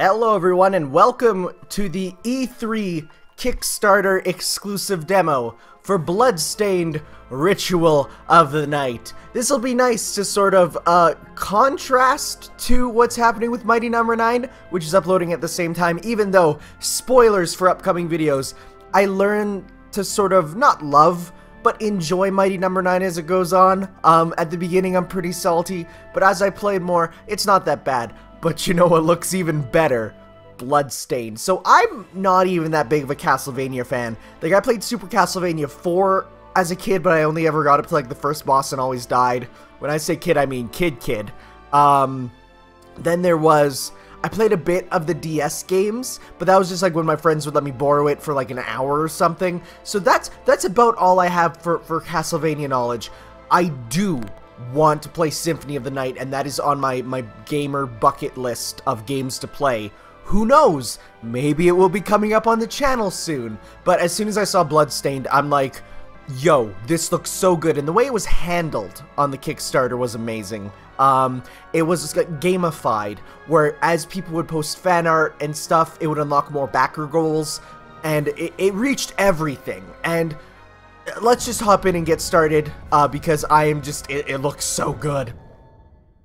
Hello everyone and welcome to the E3 Kickstarter exclusive demo for Bloodstained Ritual of the Night. This will be nice to sort of contrast to what's happening with Mighty Number 9, which is uploading at the same time, even though, spoilers for upcoming videos, I learned to sort of not love, but enjoy Mighty Number 9 as it goes on. At the beginning I'm pretty salty, but as I played more, it's not that bad. But you know what looks even better? Bloodstained. So I'm not even that big of a Castlevania fan. Like, I played Super Castlevania 4 as a kid, but I only ever got up to like the first boss and always died. When I say kid, I mean kid. Then there was... I played a bit of the DS games, but that was just like when my friends would let me borrow it for like an hour or something. So that's about all I have for Castlevania knowledge. I do want to play Symphony of the Night, and that is on my gamer bucket list of games to play. Who knows? Maybe it will be coming up on the channel soon. But as soon as I saw Bloodstained, I'm like, yo, this looks so good. And the way it was handled on the Kickstarter was amazing. It was just like gamified, where as people would post fan art and stuff, it would unlock more backer goals, and it reached everything. And let's just hop in and get started, because I am just, it looks so good.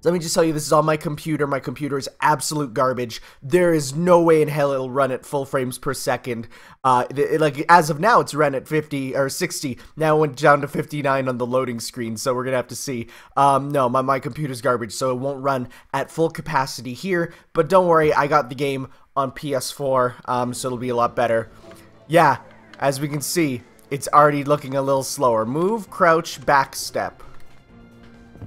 Let me just tell you, this is on my computer. My computer is absolute garbage. There is no way in hell it'll run at full frames per second. Like, as of now, it's run at 50 or 60. Now it went down to 59 on the loading screen, so we're gonna have to see. No, my computer's garbage, so it won't run at full capacity here. But don't worry, I got the game on PS4, so it'll be a lot better. Yeah, as we can see, it's already looking a little slower. Move, crouch, back step.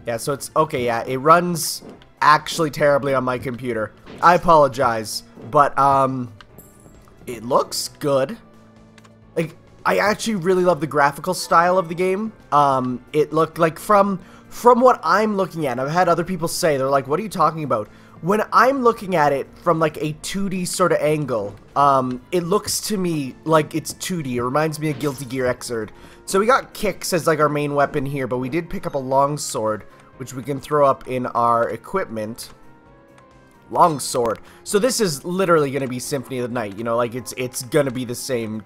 Yeah, so it's, okay, yeah, it runs actually terribly on my computer. I apologize, but, it looks good. Like, I actually really love the graphical style of the game. It looked like, from what I'm looking at, I've had other people say, they're like, what are you talking about? When I'm looking at it from, like, a 2D sort of angle, it looks to me like it's 2D. It reminds me of Guilty Gear Xrd. So we got kicks as, like, our main weapon here, but we did pick up a longsword, which we can throw up in our equipment. Longsword. So this is literally going to be Symphony of the Night, you know, like, it's going to be the same.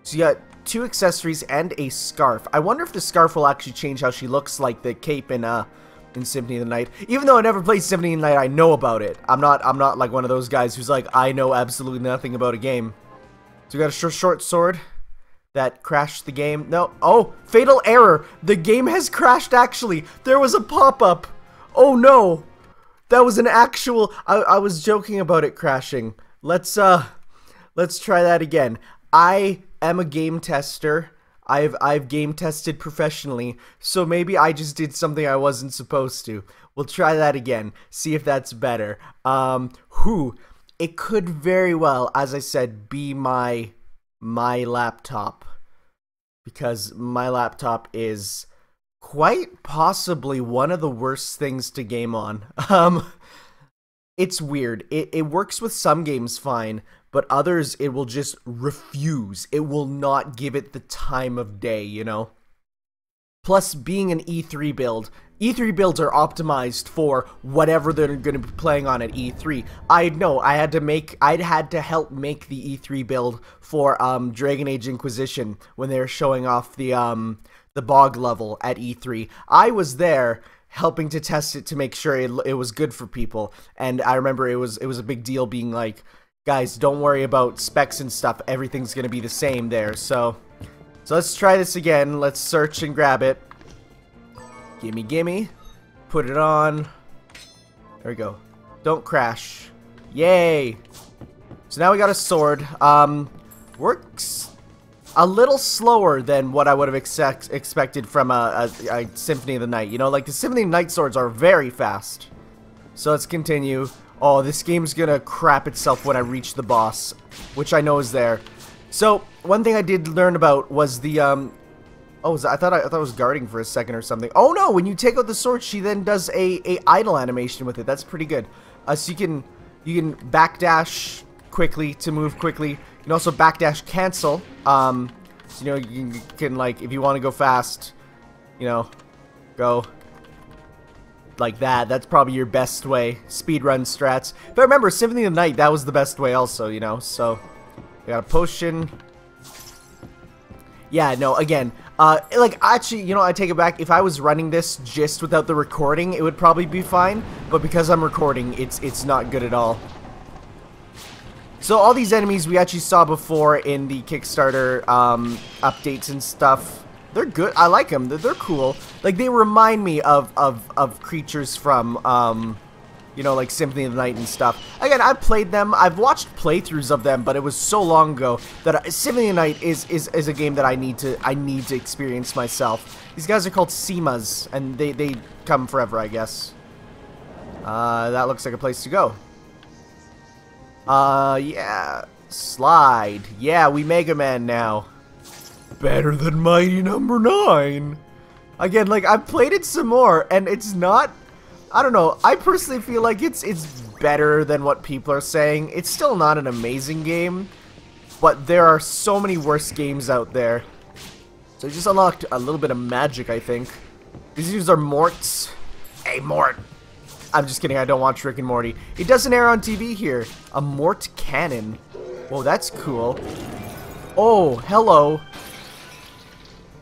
So you got 2 accessories and a scarf. I wonder if the scarf will actually change how she looks like the cape in Symphony of the Night. Even though I never played Symphony of the Night, I know about it. I'm not like one of those guys who's like, I know absolutely nothing about a game. So we got a short sword that crashed the game. No. Oh, fatal error. The game has crashed actually. There was a pop-up. Oh no. That was an actual, I was joking about it crashing. Let's try that again. I am a game tester. I've game tested professionally, so maybe I just did something I wasn't supposed to. We'll try that again, see if that's better. It could very well, as I said, be my laptop, because my laptop is quite possibly one of the worst things to game on. It's weird. It works with some games fine, but others it will just refuse. It will not give it the time of day, you know? Plus, being an E3 build, E3 builds are optimized for whatever they're going to be playing on at E3. I know, I had to help make the E3 build for Dragon Age Inquisition when they were showing off the bog level at E3. I was there helping to test it to make sure it was good for people, and I remember it was a big deal being like, guys, don't worry about specs and stuff, everything's gonna be the same there. So let's try this again. Let's search and grab it. Gimme, put it on. There we go. Don't crash. Yay. So now we got a sword. Works a little slower than what I would have expected from a Symphony of the Night. You know, like, the Symphony of the Night swords are very fast. So let's continue. Oh, this game's gonna crap itself when I reach the boss, which I know is there. So, one thing I did learn about was the, I thought it was guarding for a second or something. Oh no, when you take out the sword, she then does a idle animation with it. That's pretty good. So you can backdash quickly to move quickly. You can also backdash cancel. So, you know, you can, like, if you want to go fast, you know, go. like that. That's probably your best way. Speedrun strats. If I remember, Symphony of the Night, that was the best way also, you know, so... We got a potion. Yeah, no, again, like, actually, you know, I take it back. If I was running this just without the recording, it would probably be fine. But because I'm recording, it's not good at all. So all these enemies we actually saw before in the Kickstarter updates and stuff. They're good. I like them. They're cool. Like, they remind me of creatures from, you know, like Symphony of the Night and stuff. Again, I've played them. I've watched playthroughs of them, but it was so long ago that Symphony of the Night is a game that I need to experience myself. These guys are called Seamas, and they come forever, I guess. That looks like a place to go. Yeah. Slide. Yeah, we Mega Man now. Better than Mighty Number 9. Again, like, I've played it some more, and it's not... I don't know. I personally feel like it's better than what people are saying. It's still not an amazing game, but there are so many worse games out there. So I just unlocked a little bit of magic, I think. These are Morts. Hey, Mort. I'm just kidding. I don't watch Rick and Morty. It doesn't air on TV here. A Mort cannon. Whoa, that's cool. Oh, hello.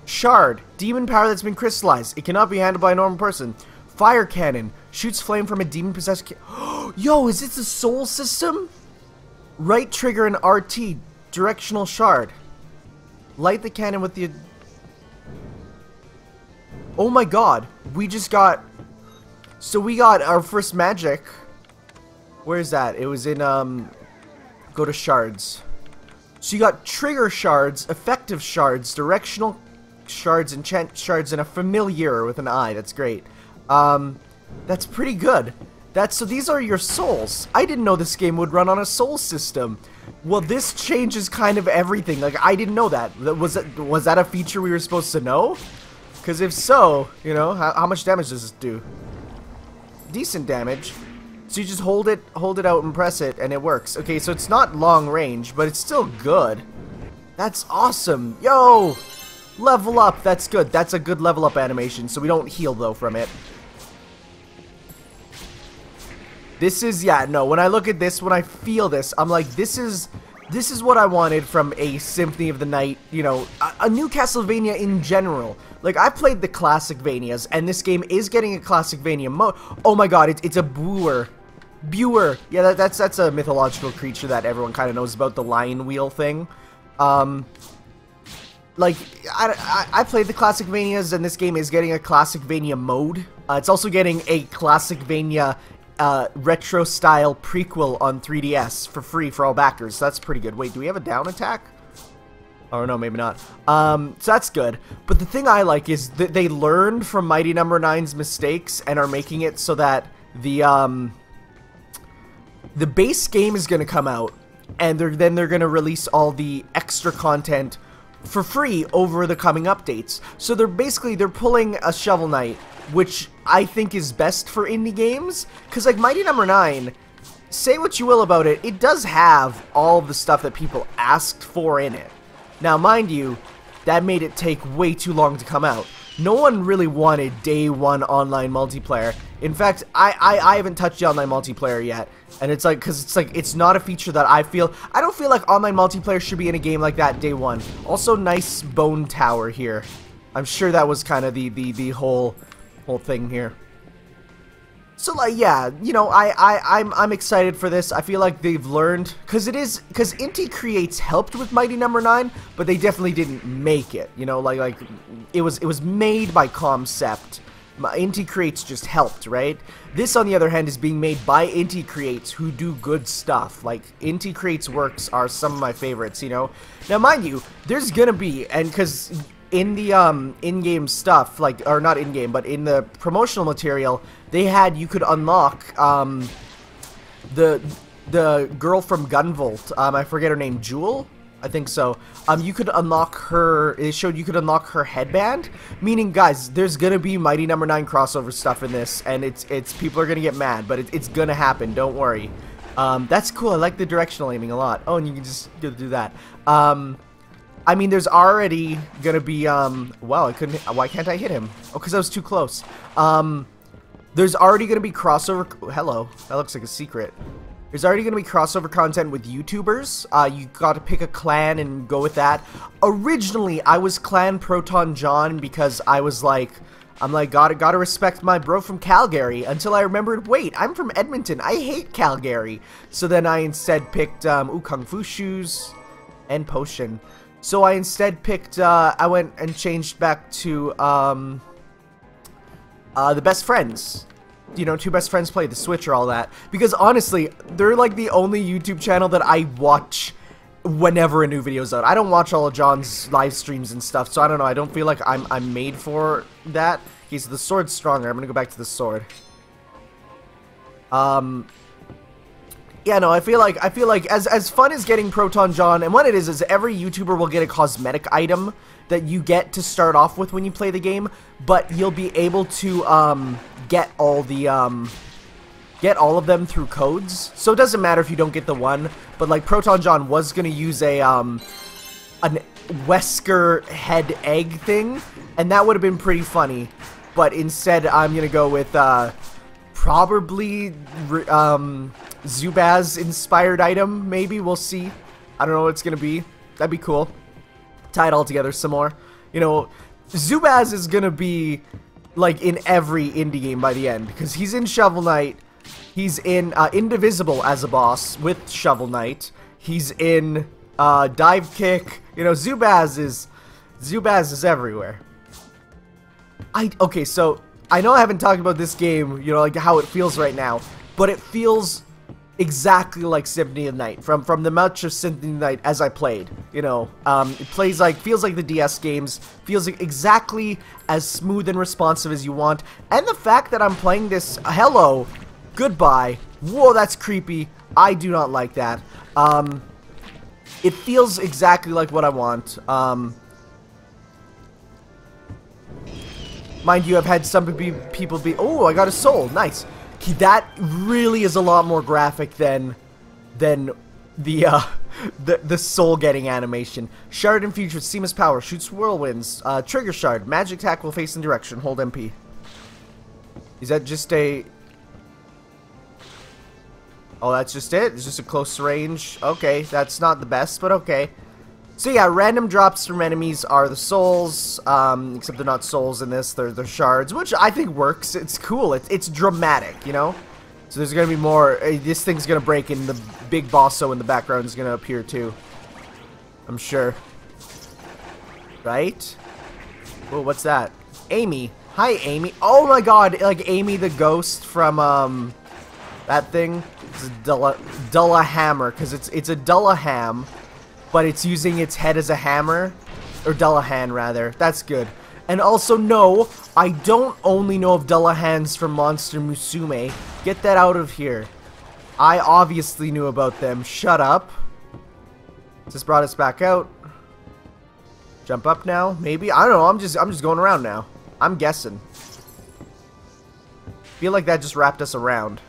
Shard. Demon power that's been crystallized. It cannot be handled by a normal person. Fire cannon. Shoots flame from a demon-possessed... Yo, is this a soul system? Right trigger and RT. Directional shard. Light the cannon with the... Oh my god. We just got... So we got our first magic. Where is that? It was in, go to shards. So you got trigger shards, effective shards, directional shards, enchant shards, and a familiar with an I. That's great. That's pretty good. So these are your souls. I didn't know this game would run on a soul system. Well, this changes kind of everything. Like, I didn't know that. Was that a feature we were supposed to know? Because if so, you know, how much damage does this do? Decent damage. So you just hold it out and press it, and it works. Okay, so it's not long range, but it's still good. That's awesome. Yo! Level up. That's good. That's a good level up animation, so we don't heal, though, from it. This is, yeah, no, when I look at this, when I feel this, I'm like, this is what I wanted from a Symphony of the Night, you know, a new Castlevania in general. Like, I played the classic Vanias, and this game is getting a classic Vania mode. Oh my god, it's a Buer. Buer. Yeah, that's a mythological creature that everyone kind of knows about, the lion wheel thing. Like, I played the classic Vanias, and this game is getting a classic Vania mode. It's also getting a classic Vania retro style prequel on 3DS for free for all backers. So that's pretty good. Wait, do we have a down attack? Oh no, maybe not. So that's good. But the thing I like is that they learned from Mighty Number 9's mistakes and are making it so that the base game is going to come out, and then they're going to release all the extra content for free over the coming updates. So they're pulling a Shovel Knight, which I think is best for indie games, because like Mighty Number 9, say what you will about it, it does have all the stuff that people asked for in it. Now, mind you, that made it take way too long to come out. No one really wanted day one online multiplayer. In fact, I haven't touched the online multiplayer yet, and it's like, because it's not a feature that I don't feel like online multiplayer should be in a game like that day one. Also, nice bone tower here. I'm sure that was kind of the whole thing here. So like, yeah, you know, I'm excited for this. I feel like they've learned, because Inti Creates helped with Mighty Number 9, but they definitely didn't make it. You know, like it was made by Concept. Inti Creates just helped, right? This, on the other hand, is being made by Inti Creates, who do good stuff. Like, Inti Creates works are some of my favorites, you know? Now, mind you, there's gonna be, and because in the in-game stuff, like, or not in-game, but in the promotional material, they had, you could unlock the girl from Gunvolt. I forget her name, Jewel? I think so. You could unlock her, it showed you could unlock her headband, meaning, guys, there's gonna be Mighty Number 9 crossover stuff in this, and it's people are gonna get mad, but it's gonna happen, don't worry. That's cool. I like the directional aiming a lot. Oh, and you can just do that. I mean, there's already gonna be, wow, why can't I hit him? Oh, because I was too close. there's already going to be crossover. Hello, that looks like a secret. There's already going to be crossover content with YouTubers. You got to pick a clan and go with that. Originally, I was Clan Proton John because I was like, gotta respect my bro from Calgary, until I remembered, wait, I'm from Edmonton. I hate Calgary. So then I instead picked, Kung Fu shoes and potion. So I instead picked, I went and changed back to, the best friends. You know, two best friends play, the Switch or all that. Because honestly, they're like the only YouTube channel that I watch whenever a new video's out. I don't watch all of John's live streams and stuff, so I don't know. I don't feel like I'm made for that. Okay, so the sword's stronger. I'm gonna go back to the sword. Yeah, no, I feel like as fun as getting Proton John, and what it is every YouTuber will get a cosmetic item that you get to start off with when you play the game, but you'll be able to get all of them through codes. So it doesn't matter if you don't get the one, but like Proton John was gonna use a an Wesker head egg thing, and that would have been pretty funny. But instead, I'm gonna go with probably Zubaz inspired item. Maybe, we'll see. I don't know what it's gonna be. That'd be cool. Tie it all together some more. You know, Zubaz is gonna be like in every indie game by the end, because he's in Shovel Knight. He's in Indivisible as a boss with Shovel Knight. He's in Dive Kick. You know, Zubaz is everywhere. Okay, so I know I haven't talked about this game, you know, like how it feels right now, but it feels exactly like Symphony of the Night from the much of Symphony of the Night as I played. You know, it feels like the DS games, feels like exactly as smooth and responsive as you want, and the fact that I'm playing this. Hello, goodbye. Whoa, that's creepy. I do not like that. It feels exactly like what I want. Mind you, I've had some people be. Oh, I got a soul. Nice. That really is a lot more graphic than the soul getting animation. Shard infused with Seamus power, shoots whirlwinds. Trigger shard, magic attack will face in direction. Hold MP. Is that just a? Oh, that's just it. It's just a close range. Okay, that's not the best, but okay. So yeah, random drops from enemies are the souls, except they're not souls in this, they're shards, which I think works. It's cool, it's dramatic, you know? So there's gonna be more, this thing's gonna break and the big bosso in the background is gonna appear too. I'm sure. Right? Oh, what's that? Amy. Hi, Amy. Oh my god, like Amy the ghost from, that thing. It's a Dullahammer, because it's a Dullaham. But it's using its head as a hammer. Or Dullahan, rather. That's good. And also, no, I don't only know of Dullahans from Monster Musume. Get that out of here. I obviously knew about them. Shut up. This brought us back out. Jump up now? Maybe? I don't know. I'm just going around now. I'm guessing. Feel like that just wrapped us around.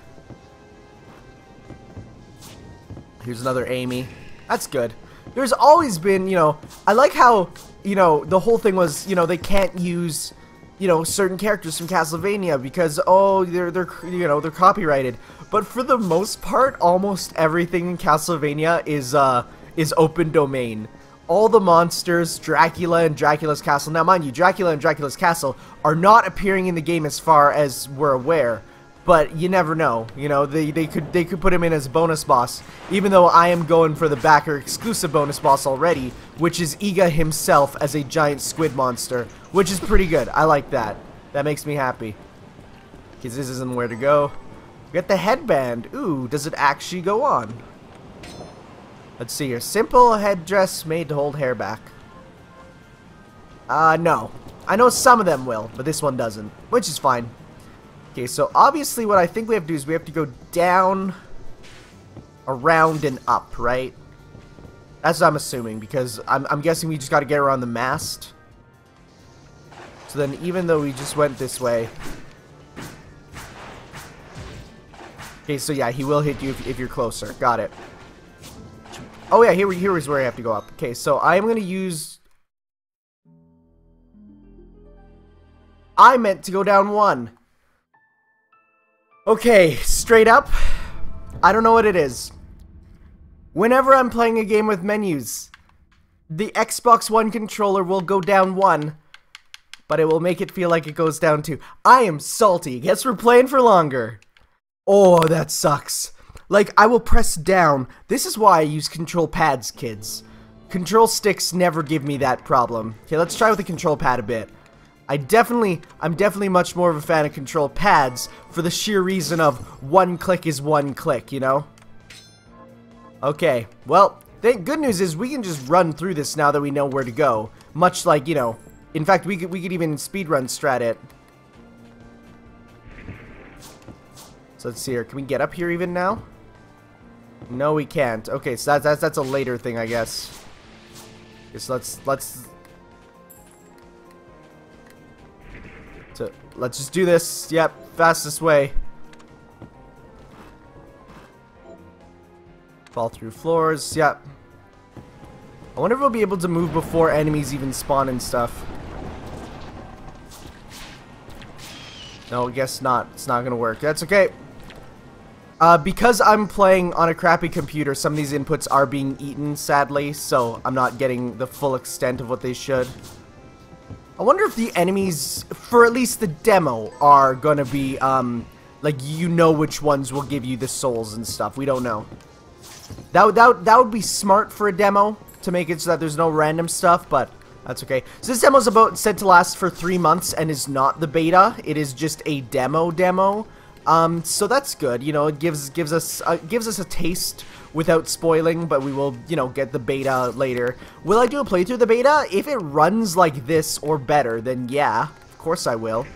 Here's another Amy. That's good. There's always been, you know, I like how, you know, the whole thing was, you know, they can't use, you know, certain characters from Castlevania because, oh, they're you know, they're copyrighted. But for the most part, almost everything in Castlevania is open domain. All the monsters, Dracula and Dracula's Castle. Now, mind you, Dracula and Dracula's Castle are not appearing in the game as far as we're aware. But you never know, you know, they could put him in as a bonus boss, even though I am going for the backer exclusive bonus boss already, which is Iga himself as a giant squid monster, which is pretty good. I like that. That makes me happy. Because this isn't where to go. We got the headband. Ooh, does it actually go on? Let's see here. Simple headdress made to hold hair back. No. I know some of them will, but this one doesn't, which is fine. Okay, so obviously what I think we have to do is we have to go down, around, and up, right? That's what I'm assuming, because I'm guessing we just got to get around the mast. So then even though we just went this way... Okay, so yeah, he will hit you if you're closer. Got it. Oh yeah, here is where I have to go up. Okay, so I'm going to use... I meant to go down one. Okay, straight up, I don't know what it is. Whenever I'm playing a game with menus, the Xbox One controller will go down 1, but it will make it feel like it goes down 2. I am salty. Guess we're playing for longer. Oh, that sucks. Like, I will press down. This is why I use control pads, kids. Control sticks never give me that problem. Okay, let's try with the control pad a bit. I'm definitely much more of a fan of control pads for the sheer reason of one click is one click, you know? Okay, well, the good news is we can just run through this now that we know where to go. Much like, you know, in fact, we could even speedrun strat it. So let's see here. Can we get up here even now? No, we can't. Okay, so that's a later thing, I guess. So let's just do this. Yep, fastest way. Fall through floors. Yep. I wonder if we'll be able to move before enemies even spawn and stuff. No, I guess not. It's not gonna work. That's okay. Because I'm playing on a crappy computer, some of these inputs are being eaten, sadly, so I'm not getting the full extent of what they should. I wonder if the enemies, for at least the demo, are gonna be, like, you know which ones will give you the souls and stuff. We don't know. That would be smart for a demo, to make it so that there's no random stuff, but that's okay. So this demo's said to last for 3 months and is not the beta. It is just a demo. So that's good. You know, it gives us a taste without spoiling, but we will, you know, get the beta later. Will I do a playthrough of the beta? If it runs like this or better, then yeah, of course I will.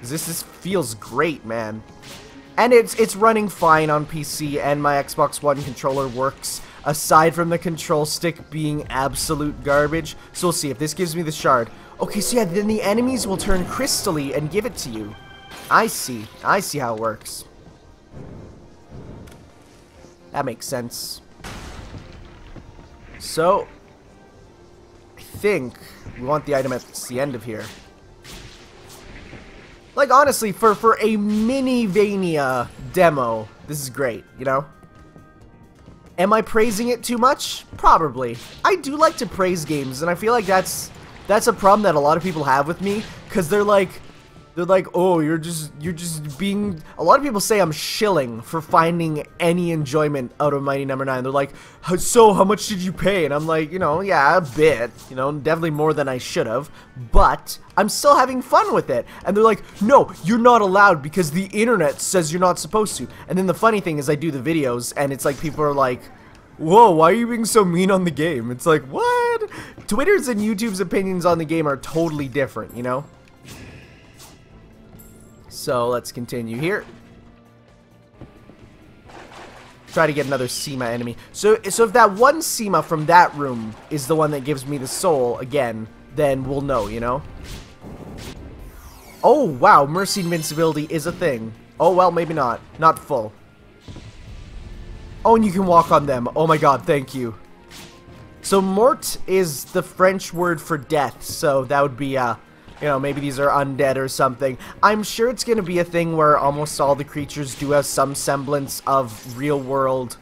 This feels great, man. And it's running fine on PC, and my Xbox One controller works, aside from the control stick being absolute garbage. So we'll see if this gives me the shard. Okay, so yeah, then the enemies will turn crystally and give it to you. I see how it works. That makes sense. So, I think we want the item at the end of here. Like, honestly, for a mini-vania demo, this is great, you know? Am I praising it too much? Probably. I do like to praise games, and I feel like that's a problem that a lot of people have with me, because they're like, oh, you're just being... A lot of people say I'm shilling for finding any enjoyment out of Mighty Number 9. They're like, so how much did you pay? And I'm like, you know, yeah, a bit. You know, definitely more than I should have. But I'm still having fun with it. And they're like, no, you're not allowed because the internet says you're not supposed to. And then the funny thing is I do the videos and it's like people are like, whoa, why are you being so mean on the game? It's like, what? Twitter's and YouTube's opinions on the game are totally different, you know? So let's continue here. Try to get another Seema enemy. So if that one Seema from that room is the one that gives me the soul again, then we'll know, you know? Oh, wow, Mercy Invincibility is a thing. Oh, well, maybe not. Not full. Oh, and you can walk on them. Oh my god, thank you. So Mort is the French word for death, so that would be, you know, maybe these are undead or something. I'm sure it's going to be a thing where almost all the creatures do have some semblance of real-world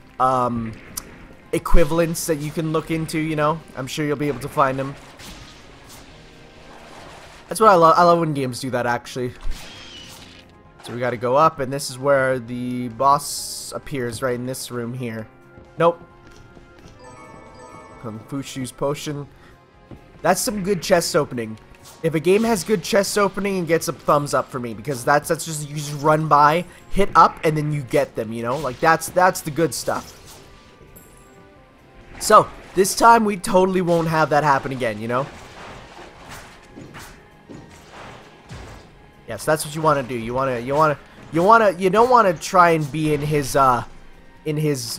equivalents that you can look into, you know? I'm sure you'll be able to find them. That's what I love. I love when games do that, actually. So we got to go up, and this is where the boss appears, right in this room here. Nope. Kung Fu Shoes Potion. That's some good chest opening. If a game has good chest opening, it gets a thumbs up for me, because that's just, you just run by, hit up, and then you get them, you know? Like, that's the good stuff. So, this time we totally won't have that happen again, you know? Yes, that's what you want to do. You don't want to try and be in his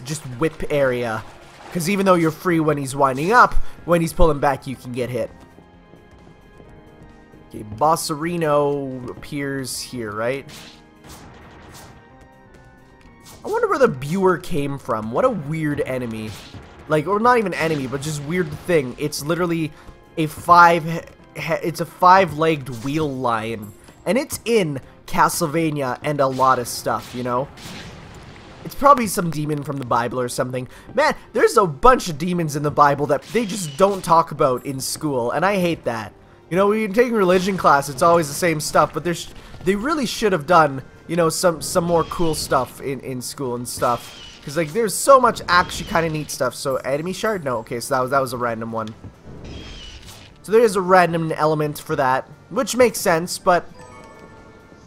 just whip area, because even though you're free when he's winding up, when he's pulling back, you can get hit. Okay, Bossarino appears here, right? I wonder where the Buer came from. What a weird enemy. Like, or not even enemy, but just weird thing. It's literally a five-legged wheel lion. And it's in Castlevania and a lot of stuff, you know? It's probably some demon from the Bible or something. Man, there's a bunch of demons in the Bible that they just don't talk about in school, and I hate that. You know, when you're taking religion class, it's always the same stuff, but they really should have done, you know, some more cool stuff in school and stuff. Because, like, there's so much actually kind of neat stuff. So, enemy shard? No, okay, so that was a random one. So there is a random element for that, which makes sense, but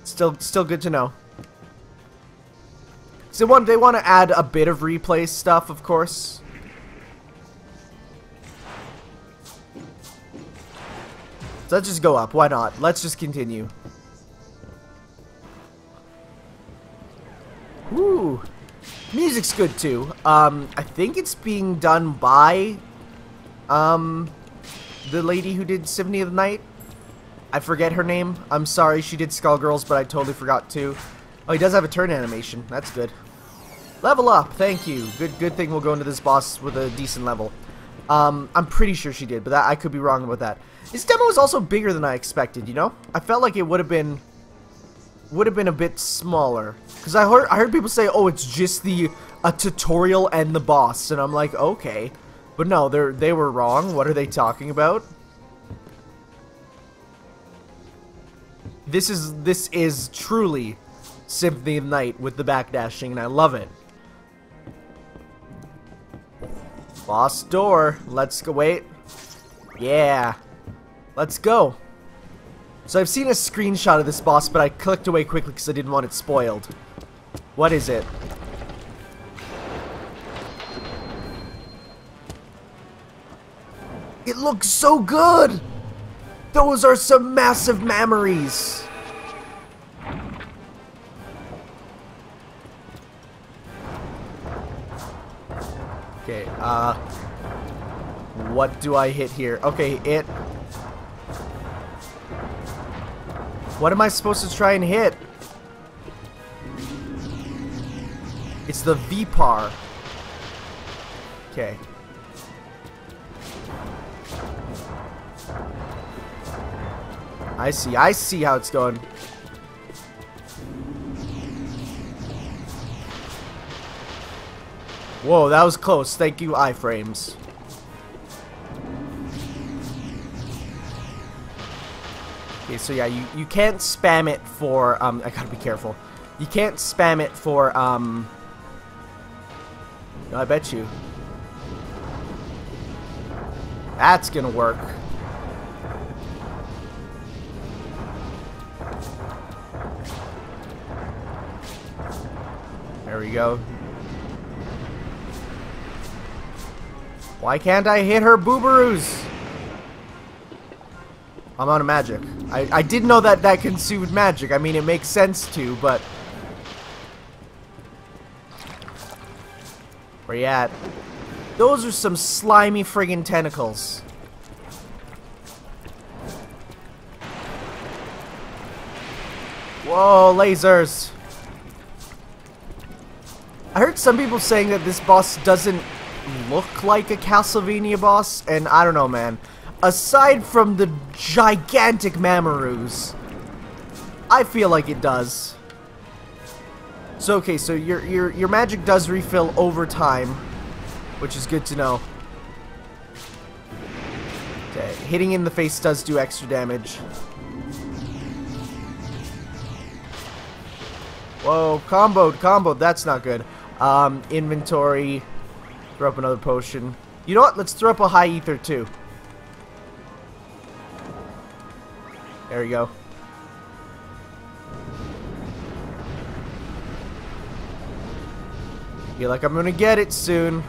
still good to know. So they want to add a bit of replay stuff, of course. So let's just go up. Why not? Let's just continue. Woo! Music's good too. I think it's being done by the lady who did Symphony of the Night. I forget her name. I'm sorry, she did Skullgirls, but I totally forgot to. Oh, he does have a turn animation. That's good. Level up, thank you. Good thing we'll go into this boss with a decent level. I'm pretty sure she did, but I could be wrong about that. This demo was also bigger than I expected, you know? I felt like it would have been a bit smaller. Because I heard people say, oh, it's just a tutorial and the boss. And I'm like, okay. But no, they were wrong. What are they talking about? This is truly Symphony of the Night with the backdashing, and I love it. Boss door. Let's go. Wait. Yeah. Let's go. So I've seen a screenshot of this boss, but I clicked away quickly because I didn't want it spoiled. What is it? It looks so good! Those are some massive memories! Okay, what do I hit here? Okay, what am I supposed to try and hit? It's the V-par. Okay. I see how it's going. Whoa, that was close. Thank you, iframes. Okay, so yeah, you can't spam it for, I gotta be careful. You can't spam it for, no, I bet you. That's gonna work. There we go. Why can't I hit her boobaroos? I'm out of magic. I didn't know that consumed magic. I mean, it makes sense to, but... Where you at? Those are some slimy friggin' tentacles. Whoa, lasers! I heard some people saying that this boss doesn't look like a Castlevania boss, and I don't know, man. Aside from the gigantic Mamoru's, I feel like it does. So okay, so your magic does refill over time, which is good to know. Okay, hitting in the face does do extra damage. Whoa, comboed, that's not good. Inventory, throw up another potion. You know what, let's throw up a high ether too. There we go. Feel like I'm gonna get it soon.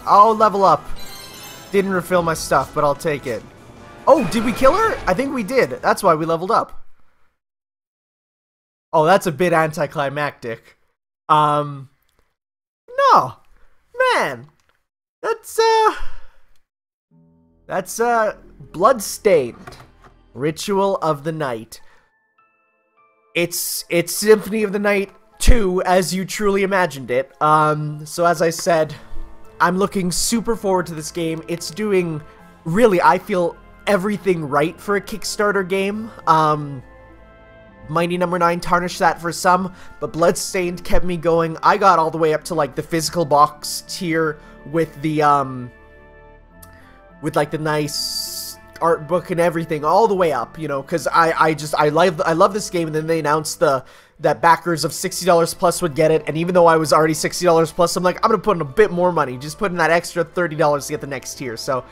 I'll level up. Didn't refill my stuff, but I'll take it. Oh, did we kill her? I think we did. That's why we leveled up. Oh, that's a bit anticlimactic. No. Man. That's Bloodstained. Ritual of the Night. It's Symphony of the Night 2 as you truly imagined it. So as I said, I'm looking super forward to this game. It's doing, really, I feel, everything right for a Kickstarter game. Mighty Number 9 tarnished that for some, but Bloodstained kept me going. I got all the way up to like the physical box tier with the with like the nice art book and everything, all the way up, you know, because I love this game. And then they announced that backers of $60 plus would get it, and even though I was already $60 plus, I'm like, I'm gonna put in a bit more money, just put in that extra $30 to get the next tier. So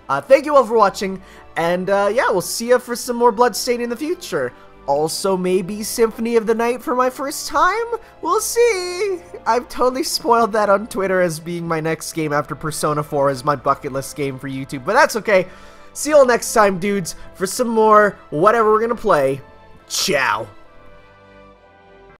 thank you all for watching, and yeah, we'll see you for some more Bloodstained in the future. Also, maybe Symphony of the Night for my first time? We'll see! I've totally spoiled that on Twitter as being my next game after Persona 4 as my bucket list game for YouTube, but that's okay. See you all next time, dudes, for some more whatever we're gonna play. Ciao!